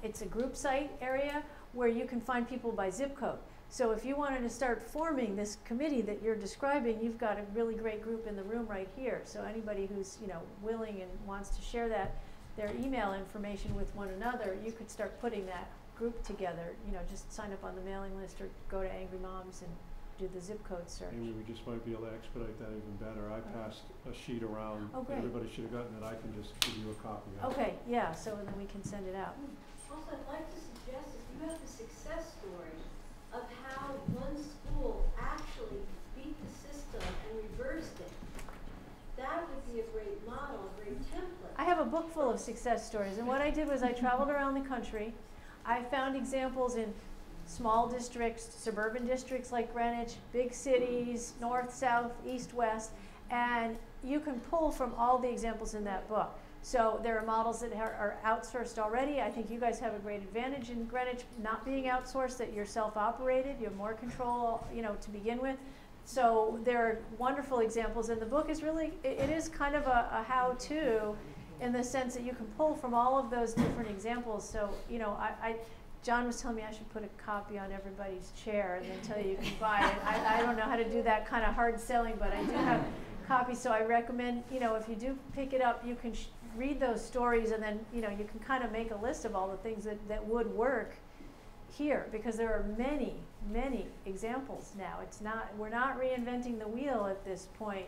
it's a group site area where you can find people by zip code. So if you wanted to start forming this committee that you're describing, you've got a really great group in the room right here. So anybody who's willing and wants to share their email information with one another, you could start putting that group together. Just sign up on the mailing list or go to Angry Moms and do the zip code search. Amy, we just might be able to expedite that even better. I passed a sheet around. Oh, great. Everybody should have gotten it. I can just give you a copy of it. Okay, yeah, so then we can send it out. Also, I'd like to suggest if you have a success story of how one school actually beat the system and reversed it, that would be a great model, a great template. I have a book full of success stories, and what I did was I traveled around the country. I found examples in small districts, suburban districts like Greenwich, big cities, north, south, east, west, and you can pull from all the examples in that book. So there are models that are outsourced already. I think you guys have a great advantage in Greenwich not being outsourced, that you're self-operated, you have more control, to begin with. So there are wonderful examples, and the book is really, it is kind of a how-to in the sense that you can pull from all of those different examples. So, John was telling me I should put a copy on everybody's chair and then tell you can buy it. I don't know how to do that kind of hard selling, but I do have copies, so I recommend, you know, if you do pick it up, you can read those stories, and then, you know, you can kind of make a list of all the things that would work here, because there are many, many examples now. We're not reinventing the wheel at this point.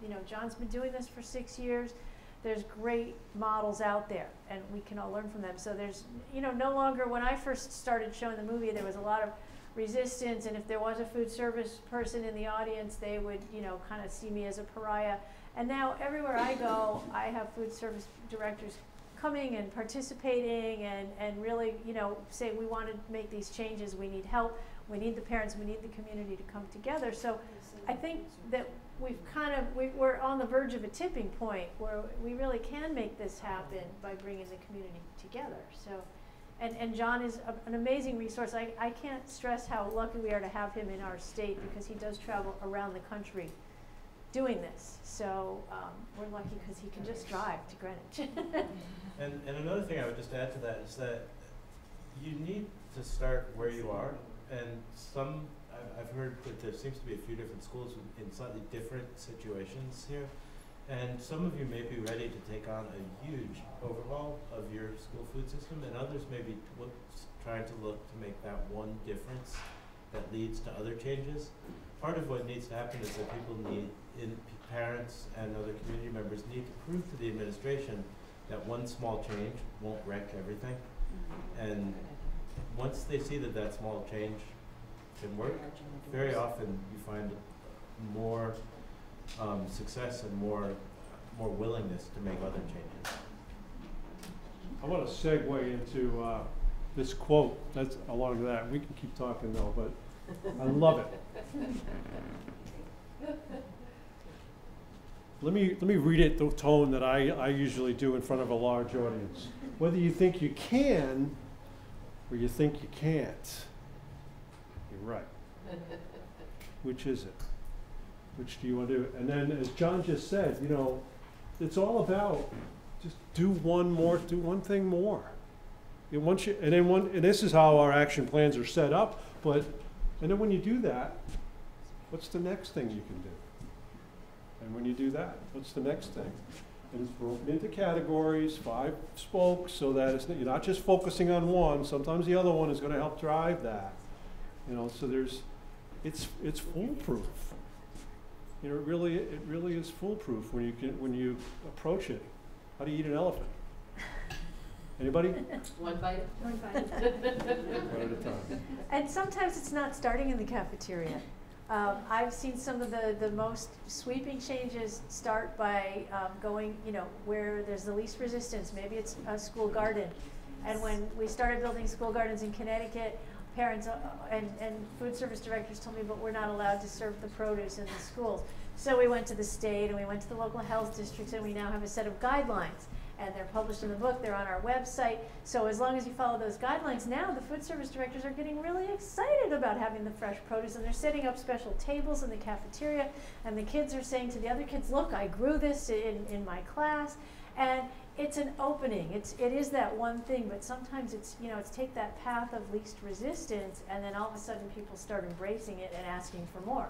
You know, John's been doing this for 6 years. There's great models out there, and we can all learn from them. So there's, you know, no longer, when I first started showing the movie, there was a lot of resistance, and if there was a food service person in the audience, they would, you know, kind of see me as a pariah. And now everywhere I go, I have food service directors coming and participating and really, you know, say we want to make these changes, we need help, we need the parents, we need the community to come together. So I think that we're on the verge of a tipping point where we really can make this happen by bringing the community together. So, and John is an amazing resource. I can't stress how lucky we are to have him in our state, because he does travel around the country doing this. So we're lucky because he can just drive to Greenwich. And another thing I would just add to that is that you need to start where you are. And I've heard that there seems to be a few different schools in slightly different situations here. And some of you may be ready to take on a huge overhaul of your school food system, and others may be trying to look to make that one difference that leads to other changes. Part of what needs to happen is that parents and other community members need to prove to the administration that one small change won't wreck everything. And once they see that small change can work, very often you find more success and more willingness to make other changes. I want to segue into this quote that's along that. We can keep talking though, but I love it. Let me read it the tone that I usually do in front of a large audience. Whether you think you can or you think you can't, you're right. Which is it? Which do you want to do? And then, as John just said, you know, it's all about just do one thing more. And this is how our action plans are set up. And then when you do that, what's the next thing you can do? And when you do that, what's the next thing? And it's broken into categories, 5 spokes, so that you're not just focusing on one. Sometimes the other one is going to help drive that. You know, so it's foolproof. You know, it really is foolproof when you approach it. How do you eat an elephant? Anybody? One bite. One bite. One at a time. And sometimes it's not starting in the cafeteria. I've seen some of the most sweeping changes start by going, you know, where there's the least resistance. Maybe it's a school garden. And when we started building school gardens in Connecticut, parents and food service directors told me, but we're not allowed to serve the produce in the schools. So we went to the state and we went to the local health districts, and we now have a set of guidelines. And they're published in the book, they're on our website. So as long as you follow those guidelines, now the food service directors are getting really excited about having the fresh produce, and they're setting up special tables in the cafeteria, and the kids are saying to the other kids, look, I grew this in my class. And it's an opening. It is that one thing, but sometimes it's take that path of least resistance, and then all of a sudden people start embracing it and asking for more.